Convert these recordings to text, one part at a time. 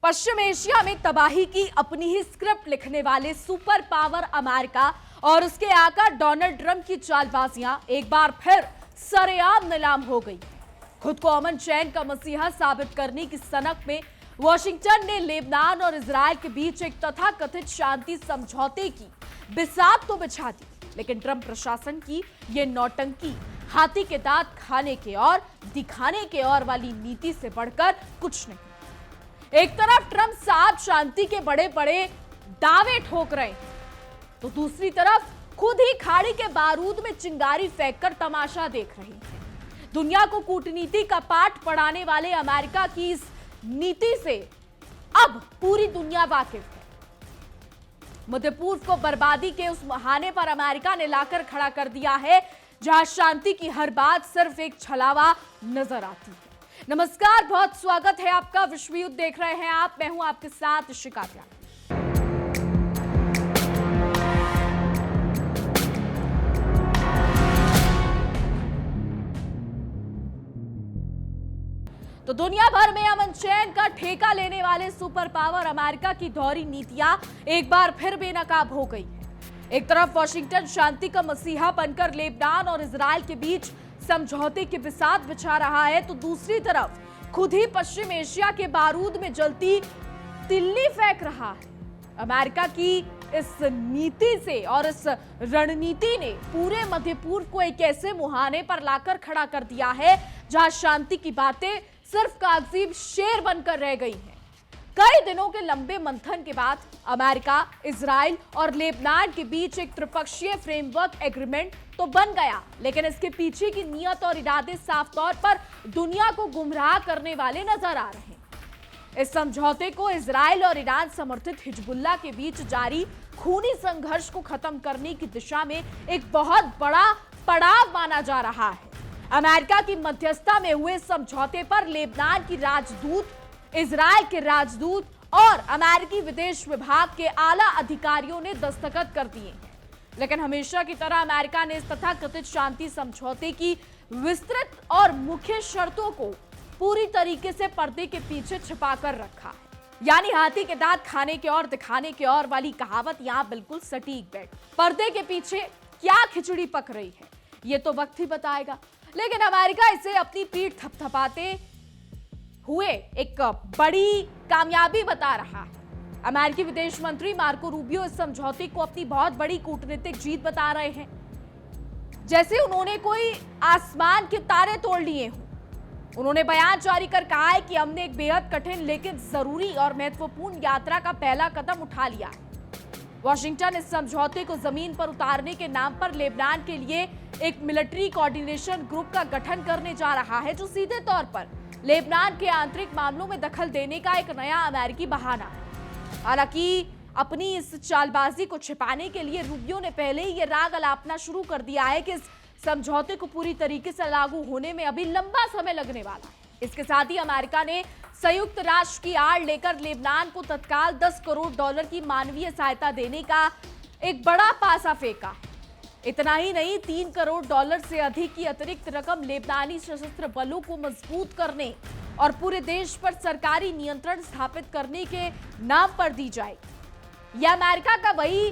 पश्चिम Asia में तबाही की अपनी ही स्क्रिप्ट लिखने वाले सुपर पावर अमेरिका और उसके आका डोनाल्ड ट्रंप की चालबाजियां एक बार फिर सरेआम नीलाम हो गई। खुद को अमन चैन का मसीहा साबित करने की सनक में वॉशिंगटन ने लेबनान और इजराइल के बीच एक तथाकथित शांति समझौते की बिसात तो बिछा दी, लेकिन ट्रंप प्रशासन की यह नौटंकी हाथी के दांत खाने के और दिखाने के और वाली नीति से बढ़कर कुछ नहीं। एक तरफ ट्रंप साहब शांति के बड़े बड़े दावे ठोक रहे हैं, तो दूसरी तरफ खुद ही खाड़ी के बारूद में चिंगारी फेंककर तमाशा देख रहे हैं। दुनिया को कूटनीति का पाठ पढ़ाने वाले अमेरिका की इस नीति से अब पूरी दुनिया वाकिफ है। मध्य पूर्व को बर्बादी के उस बहाने पर अमेरिका ने लाकर खड़ा कर दिया है, जहां शांति की हर बात सिर्फ एक छलावा नजर आती है। नमस्कार, बहुत स्वागत है आपका। विश्व युद्ध देख रहे हैं आप, मैं हूं आपके साथ शिखा त्यागी। तो दुनिया भर में अमन चैन का ठेका लेने वाले सुपर पावर अमेरिका की दोहरी नीतियां एक बार फिर बेनकाब हो गई है। एक तरफ वॉशिंगटन शांति का मसीहा बनकर लेबनान और इजराइल के बीच समझौते की बिसात बिछा रहा है, तो दूसरी तरफ खुद ही पश्चिम एशिया के बारूद में जलती तिल्ली फेंक रहा है। अमेरिका की इस नीति से और इस रणनीति ने पूरे मध्य पूर्व को एक ऐसे मुहाने पर लाकर खड़ा कर दिया है, जहां शांति की बातें सिर्फ कागजी शेर बनकर रह गई हैं। कई दिनों के लंबे मंथन के बाद अमेरिका, इजराइल और लेबनान के बीच एक त्रिपक्षीय फ्रेमवर्क एग्रीमेंट तो बन गया, लेकिन इसके पीछे की नीयत और इरादे साफ तौर पर दुनिया को गुमराह करने वाले नजर आ रहे हैं। इस समझौते को इजराइल और ईरान समर्थित हिजबुल्लाह के बीच जारी खूनी संघर्ष को खत्म करने की दिशा में एक बहुत बड़ा पड़ाव माना जा रहा है। अमेरिका की मध्यस्थता में हुए समझौते पर लेबनान की राजदूत, इजराइल के राजदूत और अमेरिकी विदेश विभाग के आला अधिकारियों ने दस्तखत कर दिए हैं, लेकिन हमेशा की तरह अमेरिका ने इस तथाकथित शांति समझौते की विस्तृत और मुख्य शर्तों को पूरी तरीके से पर्दे के पीछे छिपाकर रखा है। यानी हाथी के दांत खाने के और दिखाने के और वाली कहावत यहां बिल्कुल सटीक बैठ। पर्दे के पीछे क्या खिचड़ी पक रही है, ये तो वक्त ही बताएगा, लेकिन अमेरिका इसे अपनी पीठ थपथपाते हुए एक बड़ी कामयाबी बता रहा है। अमेरिकी विदेश मंत्री मार्को रूबियो इस समझौते को अपनी बहुत बड़ी कूटनीतिक जीत बता रहे हैं, जैसे उन्होंने कोई आसमान के तारे तोड़ लिए हों। उन्होंने बयान जारी कर कहा है कि हमने एक बेहद कठिन लेकिन जरूरी और महत्वपूर्ण यात्रा का पहला कदम उठा लिया है। वॉशिंगटन इस समझौते को जमीन पर उतारने के नाम पर लेबनान के लिए एक मिलिट्री कोऑर्डिनेशन ग्रुप का गठन करने जा रहा है, जो सीधे तौर पर लेबनान के आंतरिक मामलों में दखल देने का एक नया अमेरिकी बहाना है। हालांकि अपनी इस चालबाजी को छिपाने के लिए रूबियो ने पहले ही ये राग अलापना शुरू कर दिया है कि इस समझौते को पूरी तरीके से लागू होने में अभी लंबा समय लगने वाला है। इसके साथ ही अमेरिका ने संयुक्त राष्ट्र की आड़ लेकर लेबनान को तत्काल $10 करोड़ की मानवीय सहायता देने का एक बड़ा पासा फेंका। इतना ही नहीं, $3 करोड़ से अधिक की अतिरिक्त रकम लेबनानी सशस्त्र बलों को मजबूत करने और पूरे देश पर सरकारी नियंत्रण स्थापित करने के नाम पर दी जाएगी। यह अमेरिका का वही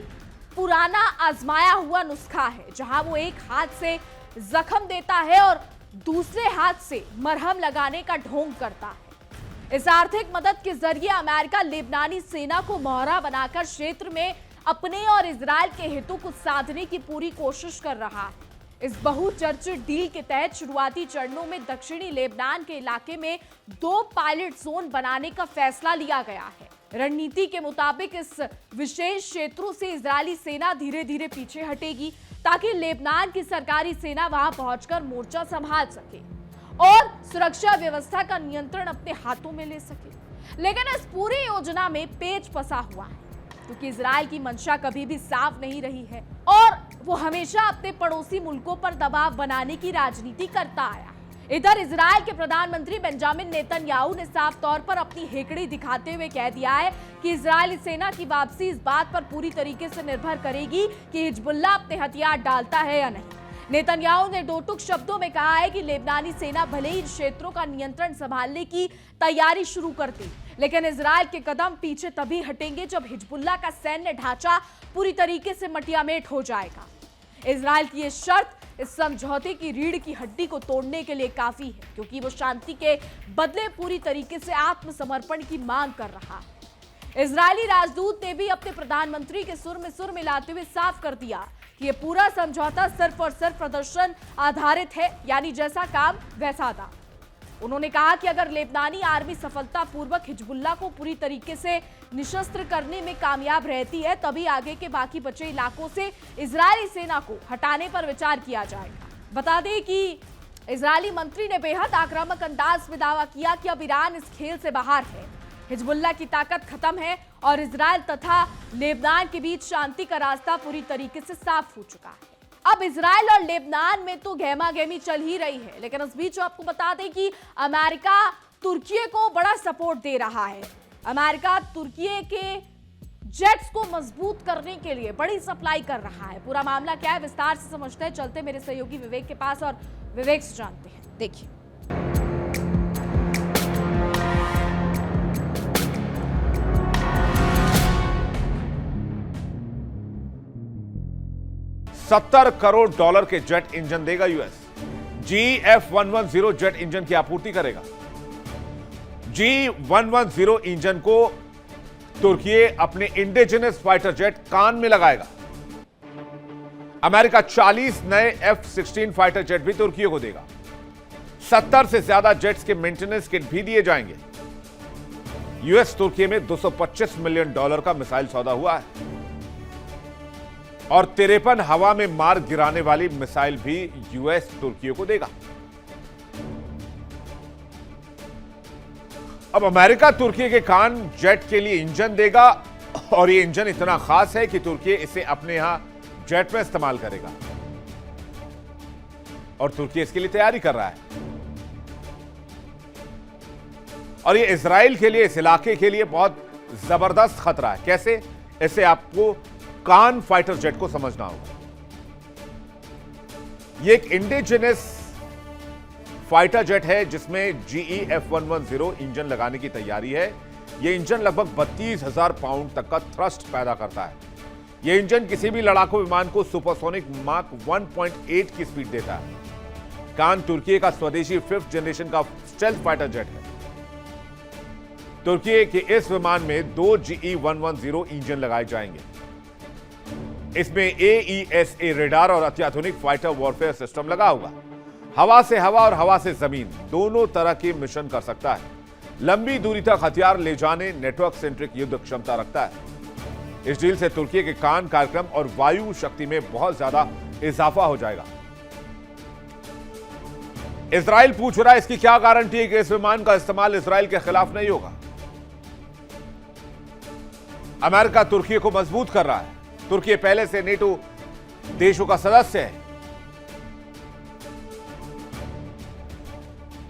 पुराना आजमाया हुआ नुस्खा है, जहां वो एक हाथ से जख्म देता है और दूसरे हाथ से मरहम लगाने का ढोंग करता है। इस आर्थिक मदद के जरिए अमेरिका लेबनानी सेना को मोहरा बनाकर क्षेत्र में अपने और इजराइल के हितों को साधने की पूरी कोशिश कर रहा है। इस बहुचर्चित डील के तहत शुरुआती चरणों में दक्षिणी लेबनान के इलाके में 2 पायलट जोन बनाने का फैसला लिया गया है। रणनीति के मुताबिक इस विशेष क्षेत्रों से इजरायली सेना धीरे धीरे पीछे हटेगी, ताकि लेबनान की सरकारी सेना वहां पहुंचकर मोर्चा संभाल सके और सुरक्षा व्यवस्था का नियंत्रण अपने हाथों में ले सके। लेकिन इस पूरी योजना में पेच फंसा हुआ है, क्योंकि इजराइल की मंशा कभी भी साफ नहीं रही है और वो हमेशा अपने पड़ोसी मुल्कों पर दबाव बनाने की राजनीति करता आया। इधर इजराइल के प्रधानमंत्री बेंजामिन नेतन्याहू ने साफ तौर पर अपनी हेकड़ी दिखाते हुए कह दिया है कि इजरायली सेना की वापसी इस बात पर पूरी तरीके से निर्भर करेगी कि हिजबुल्लाह अपने हथियार डालता है या नहीं। नेतन्याहू ने दो टूक शब्दों में कहा है कि लेबनानी सेना भले ही इन क्षेत्रों का नियंत्रण संभालने की तैयारी शुरू कर दी, लेकिन इजराइल के कदम पीछे तभी हटेंगे जब हिजबुल्लाह का सैन्य ढांचा पूरी तरीके से मटियामेट हो जाएगा। इजराइल की यह शर्त इस समझौते की रीढ़ की हड्डी को तोड़ने के लिए काफी है, क्योंकि वो शांति के बदले पूरी तरीके से आत्मसमर्पण की मांग कर रहा है। इजरायली राजदूत ने भी अपने प्रधानमंत्री के सुर में सुर मिलाते हुए साफ कर दिया कि यह पूरा समझौता सिर्फ और सिर्फ प्रदर्शन आधारित है, यानी जैसा काम वैसा दाम। उन्होंने कहा कि अगर लेबनानी आर्मी सफलतापूर्वक हिजबुल्लाह को पूरी तरीके से निशस्त्र करने में कामयाब रहती है, तभी आगे के बाकी बचे इलाकों से इजरायली सेना को हटाने पर विचार किया जाएगा। बता दें कि इजरायली मंत्री ने बेहद आक्रामक अंदाज में दावा किया कि अब ईरान इस खेल से बाहर है, हिजबुल्लाह की ताकत खत्म है और इजराइल तथा लेबनान के बीच शांति का रास्ता पूरी तरीके से साफ हो चुका है। अब इजराइल और लेबनान में तो गहमा-गहमी चल ही रही है, लेकिन इस बीच आपको बता दें कि अमेरिका तुर्की को बड़ा सपोर्ट दे रहा है। अमेरिका तुर्की के जेट्स को मजबूत करने के लिए बड़ी सप्लाई कर रहा है। पूरा मामला क्या है, विस्तार से समझते हैं। चलते मेरे सहयोगी विवेक के पास और विवेक से जानते हैं। देखिए, 70 करोड़ डॉलर के जेट इंजन देगा यूएस। GF110 जेट इंजन की आपूर्ति करेगा। G110 इंजन को तुर्की अपने इंडिजिनस फाइटर जेट कान में लगाएगा। अमेरिका 40 नए F-16 फाइटर जेट भी तुर्की को देगा। 70 से ज्यादा जेट्स के मेंटेनेंस किट भी दिए जाएंगे। यूएस तुर्की में $225 मिलियन का मिसाइल सौदा हुआ है और 53 हवा में मार गिराने वाली मिसाइल भी यूएस तुर्की को देगा। अब अमेरिका तुर्की के कान जेट के लिए इंजन देगा और यह इंजन इतना खास है कि तुर्की इसे अपने यहां जेट में इस्तेमाल करेगा और तुर्की इसके लिए तैयारी कर रहा है। और यह इजराइल के लिए, इस इलाके के लिए बहुत जबरदस्त खतरा है। कैसे? इसे आपको कान फाइटर जेट को समझना होगा। यह एक इंडिजिनस फाइटर जेट है जिसमें GE F110 इंजन लगाने की तैयारी है। यह इंजन लगभग 32,000 पाउंड तक का थ्रस्ट पैदा करता है। यह इंजन किसी भी लड़ाकू विमान को सुपरसोनिक माक 1.8 की स्पीड देता है। कान तुर्की का स्वदेशी 5th जनरेशन का स्टेल्थ फाइटर जेट है। तुर्की के इस विमान में 2 GE110 इंजन लगाए जाएंगे। इसमें AESA रेडार और अत्याधुनिक फाइटर वॉरफेयर सिस्टम लगा होगा। हवा से हवा और हवा से जमीन दोनों तरह के मिशन कर सकता है। लंबी दूरी तक हथियार ले जाने, नेटवर्क सेंट्रिक युद्ध क्षमता रखता है। इस डील से तुर्की के कान कार्यक्रम और वायु शक्ति में बहुत ज्यादा इजाफा हो जाएगा। इजराइल पूछ रहा है, इसकी क्या गारंटी है कि इस विमान का इस्तेमाल इजराइल के खिलाफ नहीं होगा? अमेरिका तुर्की को मजबूत कर रहा है। तुर्की पहले से नेटो देशों का सदस्य है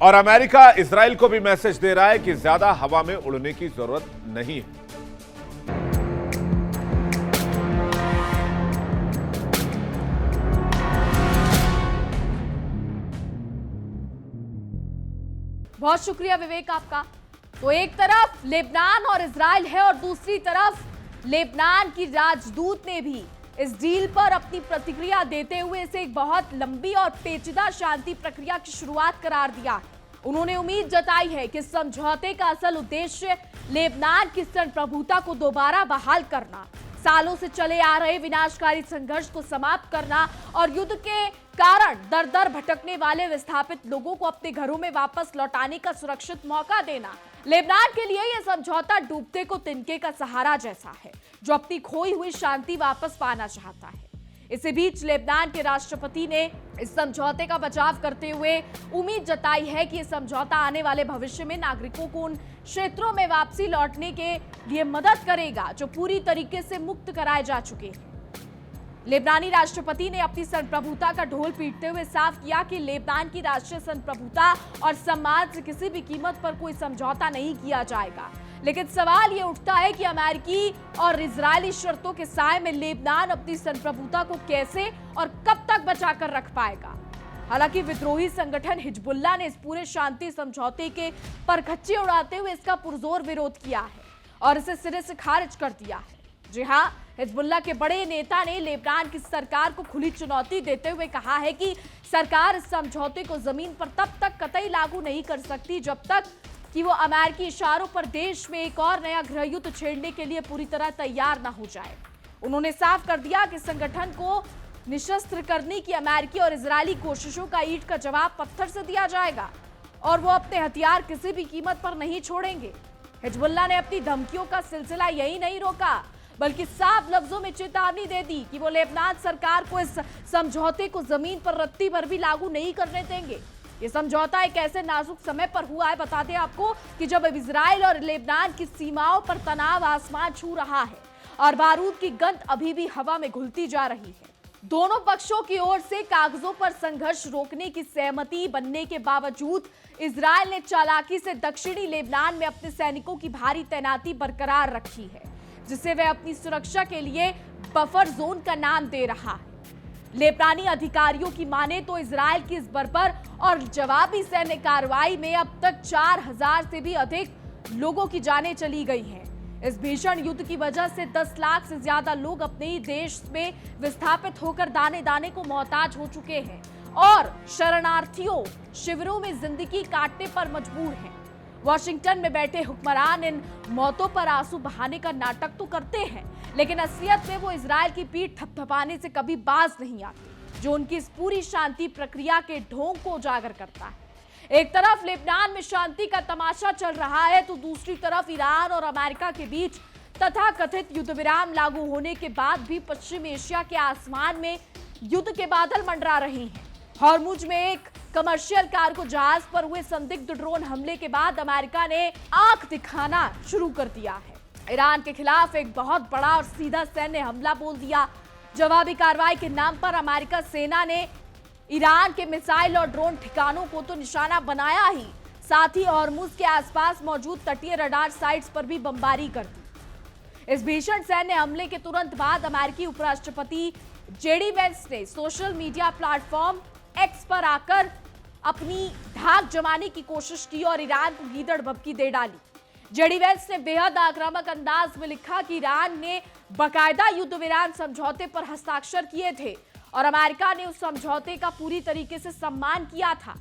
और अमेरिका इजराइल को भी मैसेज दे रहा है कि ज्यादा हवा में उड़ने की जरूरत नहीं है। बहुत शुक्रिया विवेक आपका। तो एक तरफ लेबनान और इजराइल है और दूसरी तरफ लेबनान की राजदूत ने भी इस डील पर अपनी प्रतिक्रिया देते हुए इसे एक बहुत लंबी और पेचीदा शांति प्रक्रिया की शुरुआत करार दिया। उन्होंने उम्मीद जताई है कि समझौते का असल उद्देश्य लेबनान की संप्रभुता को दोबारा बहाल करना, सालों से चले आ रहे विनाशकारी संघर्ष को समाप्त करना और युद्ध के कारण दर दर भटकने वाले विस्थापित लोगों को अपने घरों में वापस लौटाने का सुरक्षित मौका देना। लेबनान के लिए यह समझौता डूबते को तिनके का सहारा जैसा है, जो अपनी खोई हुई शांति वापस पाना चाहता है। इसी बीच लेबनान के राष्ट्रपति ने इस समझौते का बचाव करते हुए उम्मीद जताई है कि यह समझौता आने वाले भविष्य में नागरिकों को उन क्षेत्रों में वापसी लौटने के लिए मदद करेगा जो पूरी तरीके से मुक्त कराए जा चुके हैं। लेबनानी राष्ट्रपति ने अपनी संप्रभुता का ढोल पीटते हुए साफ किया कि लेबनान की राष्ट्रीय संप्रभुता और सम्मान से किसी भी कीमत पर कोई समझौता नहीं किया जाएगा। लेकिन सवाल यह उठता है कि अमेरिकी और इजरायली शर्तों के साए में लेबनान अपनी संप्रभुता को कैसे और कब तक बचाकर रख पाएगा। हालांकि विद्रोही संगठन हिजबुल्लाह ने इस पूरे शांति समझौते के परखच्चे उड़ाते हुए इसका पुरजोर विरोध किया है और इसे सिरे से खारिज कर दिया है। जी हां, हिजबुल्लाह के बड़े नेता ने लेबनान की सरकार को खुली चुनौती देते हुए कहा है कि सरकार इस समझौते को जमीन पर तब तक कतई लागू नहीं कर सकती जब तक कि वो अमेरिकी इशारों पर देश में एक और नया गृहयुद्ध छेड़ने के लिए पूरी तरह तैयार ना हो जाए। उन्होंने साफ कर दिया कि संगठन को निशस्त्र करने की अमेरिकी और इजरायली कोशिशों का ईंट का जवाब पत्थर से दिया जाएगा और वो अपने हथियार किसी भी कीमत पर नहीं छोड़ेंगे। हिजबुल्लाह ने अपनी धमकियों का सिलसिला यही नहीं रोका, बल्कि साफ लफ्जों में चेतावनी दे दी कि वो लेबनान सरकार को इस समझौते को जमीन पर रत्ती भर भी लागू नहीं करने देंगे। ये समझौता एक ऐसे नाजुक समय पर हुआ है, बता दें आपको, कि जब इजराइल और लेबनान की सीमाओं पर तनाव आसमान छू रहा है और बारूद की गंध अभी भी हवा में घुलती जा रही है। दोनों पक्षों की ओर से कागजों पर संघर्ष रोकने की सहमति बनने के बावजूद इजराइल ने चालाकी से दक्षिणी लेबनान में अपने सैनिकों की भारी तैनाती बरकरार रखी है, जिसे वह अपनी सुरक्षा के लिए बफर जोन का नाम दे रहा है। लेबनानी अधिकारियों की माने तो इजराइल की इस बर्बर और जवाबी सैन्य कार्रवाई में अब तक 4000 से भी अधिक लोगों की जानें चली गई हैं। इस भीषण युद्ध की वजह से 10 लाख से ज्यादा लोग अपने ही देश में विस्थापित होकर दाने दाने को मोहताज हो चुके हैं और शरणार्थियों शिविरों में जिंदगी काटने पर मजबूर हैं। वॉशिंगटन में बैठे हुक्मरान इन मौतों पर आंसू बहाने का नाटक तो करते हैं, लेकिन असलियत में वो इजराइल की पीठ थपथपाने से कभी बाज नहीं आते, जो उनकी इस पूरी शांति प्रक्रिया के ढोंग को उजागर करता है। एक तरफ लेबनान में शांति का तमाशा चल रहा है, तो दूसरी तरफ ईरान और अमेरिका के बीच तथाकथित युद्ध विराम लागू होने के बाद भी पश्चिम एशिया के आसमान में युद्ध के बादल मंडरा रहे हैं। हॉर्मुज में एक कमर्शियल कार्गो जहाज पर हुए संदिग्ध ड्रोन हमले के बाद अमेरिका ने आंख दिखाना शुरू कर दिया है। ईरान के खिलाफ एक बहुत बड़ा और सीधा सैन्य हमला बोल दिया। जवाबी कार्रवाई के नाम पर अमेरिका सेना ने ईरान के मिसाइल और ड्रोन ठिकानों को तो निशाना बनाया ही, साथ ही हॉर्मुज के आसपास मौजूद तटीय रडार साइट्स पर भी बमबारी कर दी। इस भीषण सैन्य हमले के तुरंत बाद अमेरिकी उपराष्ट्रपति जेडी वेंस ने सोशल मीडिया प्लेटफॉर्म एक्स पर आकर अपनी धाक जमाने की कोशिश की और ईरान को गीदड़ भभकी दे डाली। जेडी वेंस ने बेहद आक्रामक अंदाज में लिखा कि ईरान ने बाकायदा युद्ध विराम समझौते पर हस्ताक्षर किए थे और अमेरिका ने उस समझौते का पूरी तरीके से सम्मान किया था।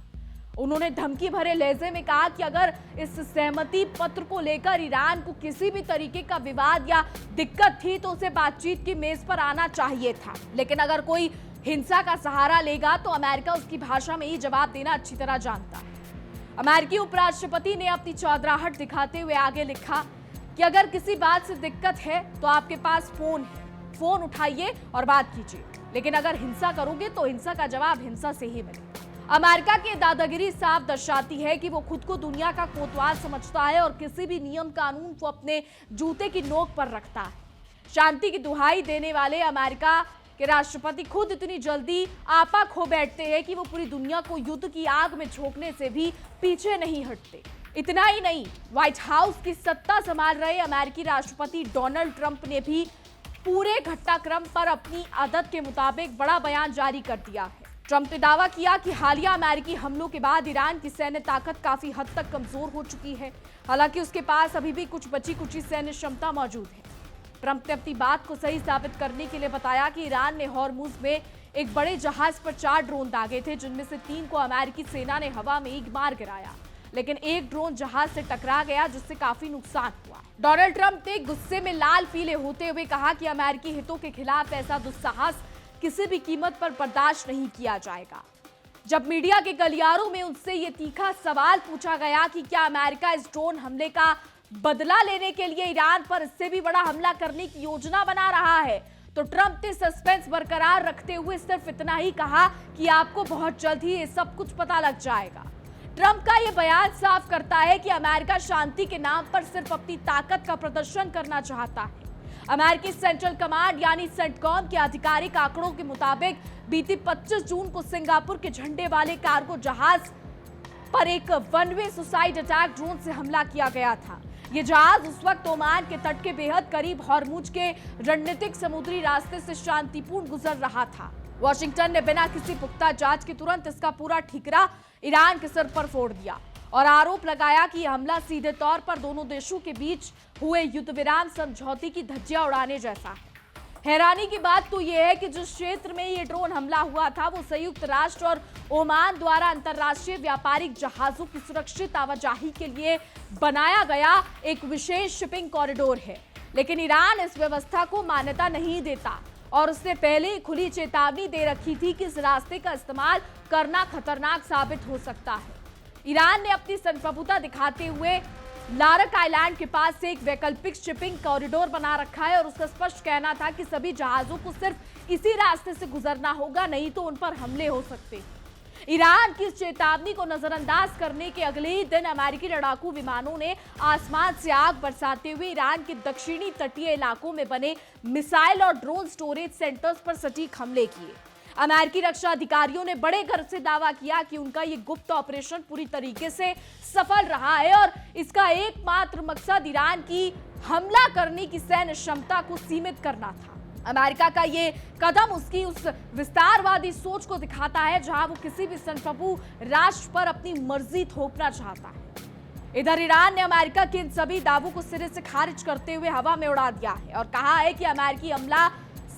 उन्होंने धमकी भरे लहजे में कहा कि अगर इस सहमति पत्र को लेकर ईरान को किसी भी तरीके का विवाद या दिक्कत थी तो उसे बातचीत की मेज पर आना चाहिए था, लेकिन अगर कोई हिंसा का सहारा लेगा तो अमेरिका उसकी भाषा में ही जवाब देना अच्छी तरह जानता है। अमेरिकी उपराष्ट्रपति ने अपनी चौधराहट दिखाते हुए आगे लिखा कि अगर किसी बात से दिक्कत है तो आपके पास फोन है, फोन उठाइए और बात कीजिए, लेकिन अगर हिंसा करोगे तो हिंसा का जवाब हिंसा से ही मिलेगा। अमेरिका की दादागिरी साफ दर्शाती है कि वो खुद को दुनिया का कोतवाल समझता है और किसी भी नियम कानून को अपने जूते की नोक पर रखता है। शांति की दुहाई देने वाले अमेरिका के राष्ट्रपति खुद इतनी जल्दी आपा खो बैठते हैं कि वो पूरी दुनिया को युद्ध की आग में झोंकने से भी पीछे नहीं हटते। इतना ही नहीं, व्हाइट हाउस की सत्ता संभाल रहे अमेरिकी राष्ट्रपति डोनाल्ड ट्रंप ने भी पूरे घटनाक्रम पर अपनी आदत के मुताबिक बड़ा बयान जारी कर दिया है। ट्रंप ने दावा किया कि हालिया अमेरिकी हमलों के बाद ईरान की सैन्य ताकत काफी हद तक कमजोर हो चुकी है, हालांकि उसके पास अभी भी कुछ बची कुची सैन्य क्षमता मौजूद है। ट्रंप ने अपनी बात को सही साबित करने के लिए बताया कि ईरान ने हॉर्मुज में एक बड़े जहाज पर 4 ड्रोन दागे थे, जिनमें से 3 को अमेरिकी सेना ने हवा में ही मार गिराया, लेकिन एक ड्रोन जहाज से टकरा गया, जिससे काफी नुकसान हुआ। डोनाल्ड ट्रंप ने गुस्से में लाल पीले होते हुए कहा कि अमेरिकी हितों के खिलाफ ऐसा दुस्साहस किसी भी कीमत पर बर्दाश्त नहीं किया जाएगा। जब मीडिया के गलियारों में उनसे ये तीखा सवाल पूछा गया कि क्या अमेरिका इस ड्रोन हमले का बदला लेने के लिए ईरान पर इससे भी बड़ा हमला करने की योजना बना रहा है, तो ट्रंप ने सस्पेंस बरकरार रखते हुए सिर्फ इतना ही कहा कि आपको बहुत जल्द ही ये सब कुछ पता लग जाएगा। ट्रंप का यह बयान साफ करता है कि अमेरिका शांति के नाम पर सिर्फ अपनी ताकत का प्रदर्शन करना चाहता है। अमेरिकी सेंट्रल कमांड यानी सेंटकॉम के आधिकारिक आंकड़ों के मुताबिक बीती 25 जून को सिंगापुर के झंडे वाले कार्गो जहाज पर एक one way suicide attack drone से हमला किया गया था। यह जहाज उस वक्त ओमान के तट के बेहद करीब हॉर्मुज के रणनीतिक समुद्री रास्ते से शांतिपूर्ण गुजर रहा था। वॉशिंगटन ने बिना किसी पुख्ता जांच के तुरंत इसका पूरा ठीकरा ईरान के सिर पर फोड़ दिया और आरोप लगाया कि यह हमला सीधे तौर पर दोनों देशों के बीच हुए युद्ध विराम समझौते की धज्जियां उड़ाने जैसा है। हैरानी की बात तो यह है कि जिस क्षेत्र में ये ड्रोन हमला हुआ था वो संयुक्त राष्ट्र और ओमान द्वारा अंतर्राष्ट्रीय व्यापारिक जहाजों की सुरक्षित आवाजाही के लिए बनाया गया एक विशेष शिपिंग कॉरिडोर है, लेकिन ईरान इस व्यवस्था को मान्यता नहीं देता और उसने पहले ही खुली चेतावनी दे रखी थी कि इस रास्ते का इस्तेमाल करना खतरनाक साबित हो सकता है। ईरान ने अपनी संप्रभुता दिखाते हुए लारक आइलैंड के पास से एक वैकल्पिक शिपिंग कॉरिडोर बना रखा है और उसका स्पष्ट कहना था कि सभी जहाजों को सिर्फ इसी रास्ते से गुजरना होगा, नहीं तो उन पर हमले हो सकते हैं। ईरान की इस चेतावनी को नजरअंदाज करने के अगले ही दिन अमेरिकी लड़ाकू विमानों ने आसमान से आग बरसाते हुए ईरान के दक्षिणी तटीय इलाकों में बने मिसाइल और ड्रोन स्टोरेज सेंटर्स पर सटीक हमले किए। अमेरिकी रक्षा अधिकारियों ने बड़े गर्व से दावा किया कि उनका ये गुप्त ऑपरेशन पूरी तरीके से सफल रहा है और इसका एकमात्र मकसद ईरान की हमला करने की सैन्य क्षमता को सीमित करना था। अमेरिका का ये कदम उसकी उस विस्तारवादी सोच को दिखाता है जहां वो किसी भी संप्रभु राष्ट्र पर अपनी मर्जी थोपना चाहता है। इधर ईरान ने अमेरिका के इन सभी दावों को सिरे से खारिज करते हुए हवा में उड़ा दिया है और कहा है कि अमेरिकी हमला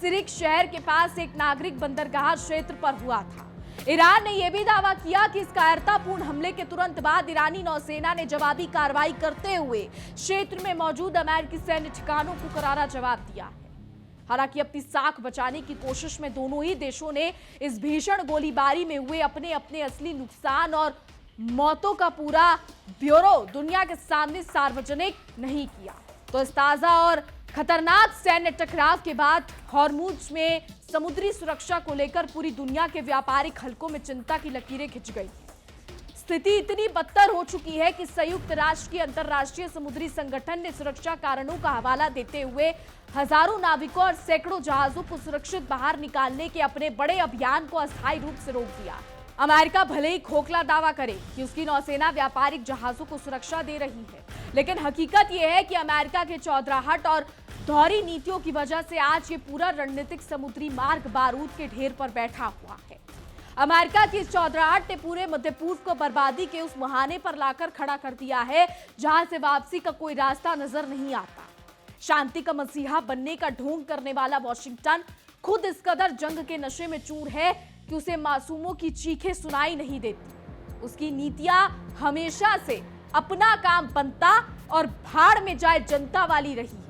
सिरिक शहर के पास एक नागरिक बंदरगाह क्षेत्र पर हुआ था। ईरान ने यह भी दावा किया कि इस कायरतापूर्ण हमले के तुरंत बाद ईरानी नौसेना ने जवाबी कार्रवाई करते हुए क्षेत्र में मौजूद अमेरिकी सैन्य ठिकानों को करारा जवाब दिया है। हालांकि अपनी साख बचाने की कोशिश में दोनों ही देशों ने इस भीषण गोलीबारी में हुए अपने अपने असली नुकसान और मौतों का पूरा ब्यौरा दुनिया के सामने सार्वजनिक नहीं किया। तो इस ताजा और खतरनाक सैन्य टकराव के बाद हॉर्मुज में समुद्री सुरक्षा को लेकर पूरी दुनिया के व्यापारिक हलकों में चिंता की लकीरें खिंच गई। स्थिति इतनी बदतर हो चुकी है कि संयुक्त राष्ट्र की अंतर्राष्ट्रीय समुद्री संगठन ने सुरक्षा कारणों का हवाला देते हुए हजारों नाविकों और सैकड़ों जहाजों को सुरक्षित बाहर निकालने के अपने बड़े अभियान को अस्थायी रूप से रोक दिया। अमेरिका भले ही खोखला दावा करे कि उसकी नौसेना व्यापारिक जहाजों को सुरक्षा दे रही है, लेकिन हकीकत यह है कि अमेरिका के चौधराहट और दोहरी नीतियों की वजह से आज ये पूरा रणनीतिक समुद्री मार्ग बारूद के ढेर पर बैठा हुआ है। अमेरिका की इस चौधराहट ने पूरे मध्य पूर्व को बर्बादी के उस मुहाने पर लाकर खड़ा कर दिया है जहां से वापसी का कोई रास्ता नजर नहीं आता। शांति का मसीहा बनने का ढोंग करने वाला वॉशिंगटन खुद इस कदर जंग के नशे में चूर है कि उसे मासूमों की चीखें सुनाई नहीं देती। उसकी नीतियां हमेशा से अपना काम बनता और भाड़ में जाए जनता वाली रही है।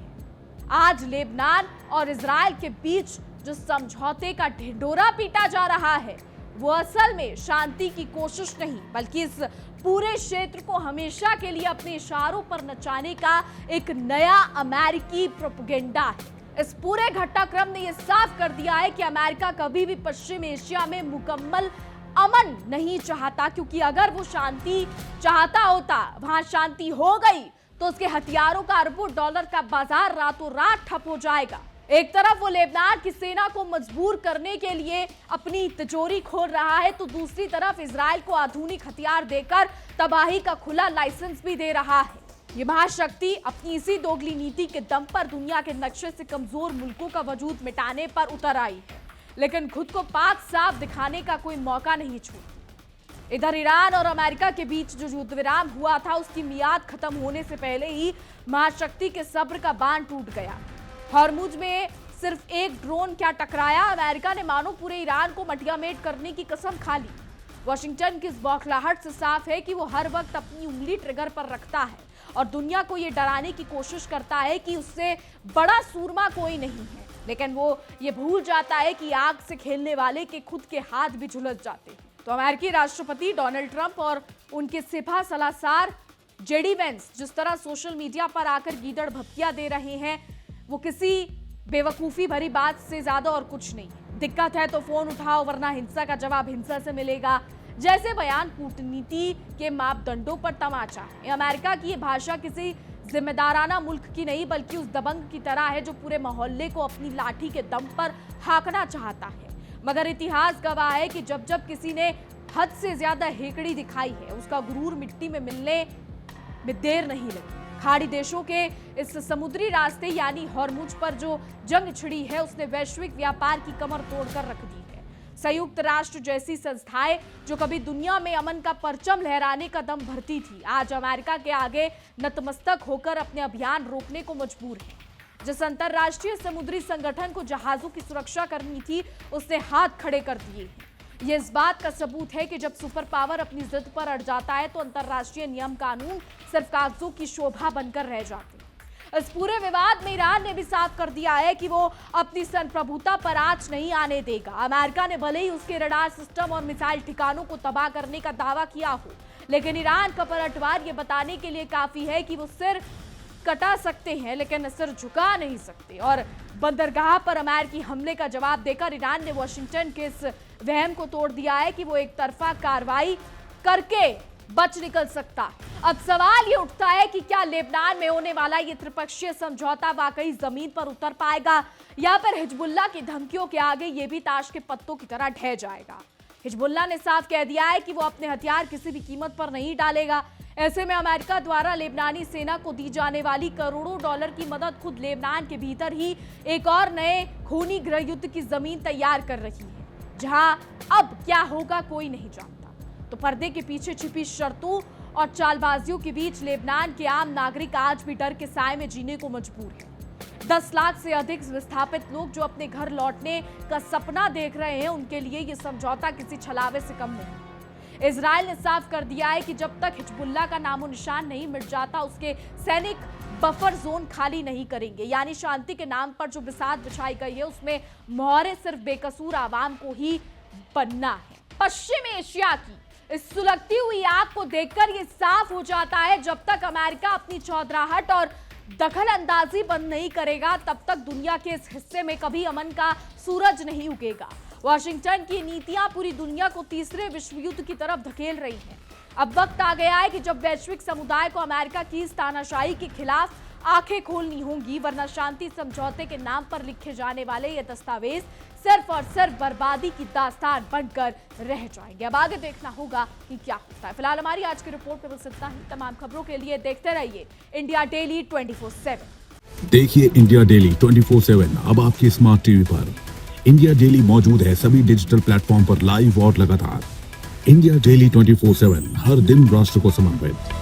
आज लेबनान और इजराइल के बीच जो समझौते का ढिंढोरा पीटा जा रहा है वो असल में शांति की कोशिश नहीं बल्कि इस पूरे क्षेत्र को हमेशा के लिए अपने इशारों पर नचाने का एक नया अमेरिकी प्रोपेगेंडा है। इस पूरे घटनाक्रम ने यह साफ कर दिया है कि अमेरिका कभी भी पश्चिम एशिया में मुकम्मल अमन नहीं चाहता, क्योंकि अगर वो शांति चाहता होता, वहां शांति हो गई तो उसके हथियारों का अरबों डॉलर का बाजार रातों रात ठप हो जाएगा। एक तरफ वो लेबनान की सेना को मजबूर करने के लिए अपनी तिजोरी खोल रहा है तो दूसरी तरफ इजराइल को आधुनिक हथियार देकर तबाही का खुला लाइसेंस भी दे रहा है। ये महाशक्ति अपनी इसी दोगली नीति के दम पर दुनिया के नक्शे से कमजोर मुल्कों का वजूद मिटाने पर उतर आई है, लेकिन खुद को पाक साफ दिखाने का कोई मौका नहीं छोड़ा। इधर ईरान और अमेरिका के बीच जो युद्ध विराम हुआ था उसकी मियाद खत्म होने से पहले ही महाशक्ति के सब्र का बांध टूट गया। हॉर्मुज में सिर्फ एक ड्रोन क्या टकराया, अमेरिका ने मानो पूरे ईरान को मटियामेट करने की कसम खा ली। वॉशिंगटन की इस बौखलाहट से साफ है कि वो हर वक्त अपनी उंगली ट्रिगर पर रखता है और दुनिया को ये डराने की कोशिश करता है कि उससे बड़ा सूरमा कोई नहीं है, लेकिन वो ये भूल जाता है कि आग से खेलने वाले के खुद के हाथ भी झुलस जाते हैं। तो अमेरिकी राष्ट्रपति डोनाल्ड ट्रंप और उनके सिपा सलाहकार जेडी वेंस जिस तरह सोशल मीडिया पर आकर गीदड़ भपकियां दे रहे हैं वो किसी बेवकूफ़ी भरी बात से ज्यादा और कुछ नहीं। दिक्कत है तो फोन उठाओ वरना हिंसा का जवाब हिंसा से मिलेगा जैसे बयान कूटनीति के मापदंडों पर तमाचा है। अमेरिका की ये भाषा किसी जिम्मेदाराना मुल्क की नहीं बल्कि उस दबंग की तरह है जो पूरे मोहल्ले को अपनी लाठी के दम पर हाँकना चाहता है। मगर इतिहास गवाह है कि जब जब किसी ने हद से ज्यादा हेकड़ी दिखाई है उसका गुरूर मिट्टी में मिलने में देर नहीं लगी। खाड़ी देशों के इस समुद्री रास्ते यानी हॉर्मुज पर जो जंग छिड़ी है उसने वैश्विक व्यापार की कमर तोड़कर रख दी है। संयुक्त राष्ट्र जैसी संस्थाएं जो कभी दुनिया में अमन का परचम लहराने का दम भरती थी, आज अमेरिका के आगे नतमस्तक होकर अपने अभियान रोकने को मजबूर है। जिस अंतरराष्ट्रीय समुद्री संगठन को जहाजों की सुरक्षा करनी थी, उसने हाथ खड़े कर दिए हैं। ये इस बात का सबूत है कि जब सुपर पावर अपनी जिद पर अड़ जाता है तो अंतरराष्ट्रीय नियम कानून सिर्फ कागजों की शोभा बनकर रह जाते हैं। इस पूरे विवाद में ईरान ने भी साफ कर दिया है कि वो अपनी संप्रभुता पर आंच नहीं आने देगा। अमेरिका ने भले ही उसके रडार सिस्टम और मिसाइल ठिकानों को तबाह करने का दावा किया हो, लेकिन ईरान का पलटवार ये बताने के लिए काफी है कि वो सिर कटा सकते हैं लेकिन सिर झुका नहीं सकते। और बंदरगाह पर अमेरिकी हमले का जवाब देकर ईरान ने वॉशिंगटन के इस वहम को तोड़ दिया है कि वो एक तरफा कार्रवाई करके बच निकल सकता। अब सवाल ये उठता है कि क्या लेबनान में होने वाला ये त्रिपक्षीय समझौता वाकई जमीन पर उतर पाएगा या फिर हिजबुल्लाह की धमकियों के आगे ये भी ताश के पत्तों की तरह ढह जाएगा। हिजबुल्लाह ने साफ कह दिया है कि वो अपने हथियार किसी भी कीमत पर नहीं डालेगा। ऐसे में अमेरिका द्वारा लेबनानी सेना को दी जाने वाली करोड़ों डॉलर की मदद खुद लेबनान के भीतर ही एक और नए खूनी गृह युद्ध की जमीन तैयार कर रही है, जहां अब क्या होगा कोई नहीं जानता। तो पर्दे के पीछे छिपी शर्तों और चालबाजियों के बीच लेबनान के आम नागरिक आज भी डर के साए में जीने को मजबूर है। 10 लाख से अधिक विस्थापित लोग जो अपने घर लौटने का सपना देख रहे हैं, उनके लिए यह समझौता किसी छलावे से कम नहीं। इजराइल ने साफ कर दिया है कि जब तक हिजबुल्लाह का नामो निशान नहीं मिट जाता, उसके सैनिक बफर जोन खाली नहीं करेंगे। यानी शांति के नाम पर जो बिसात बिछाई गई है, उसमें मोहरे सिर्फ बेकसूर आवाम को ही बनना है। पश्चिम एशिया की इस सुलगती हुई आग को देखकर यह साफ हो जाता है, जब तक अमेरिका अपनी चौधराहट और दखल अंदाजी बंद नहीं करेगा, तब तक दुनिया के इस हिस्से में कभी अमन का सूरज नहीं उगेगा। वॉशिंगटन की नीतियां पूरी दुनिया को तीसरे विश्व युद्ध की तरफ धकेल रही हैं। अब वक्त आ गया है कि जब वैश्विक समुदाय को अमेरिका की इस तानाशाही के खिलाफ आंखें खोलनी होंगी, वरना शांति समझौते के नाम पर लिखे जाने वाले ये दस्तावेज सिर्फ और सिर्फ बर्बादी की दास्तान बनकर रह जाएंगे। अब आगे देखना होगा कि क्या होता है। फिलहाल हमारी आज की रिपोर्ट में बस इतना ही। तमाम खबरों के लिए देखते रहिए इंडिया डेली 24/7। देखिए इंडिया डेली 24/7 अब आपकी स्मार्ट टीवी पर। इंडिया डेली मौजूद है सभी डिजिटल प्लेटफॉर्म पर लाइव और लगातार। इंडिया डेली 24/7 हर दिन राष्ट्र को समर्पित।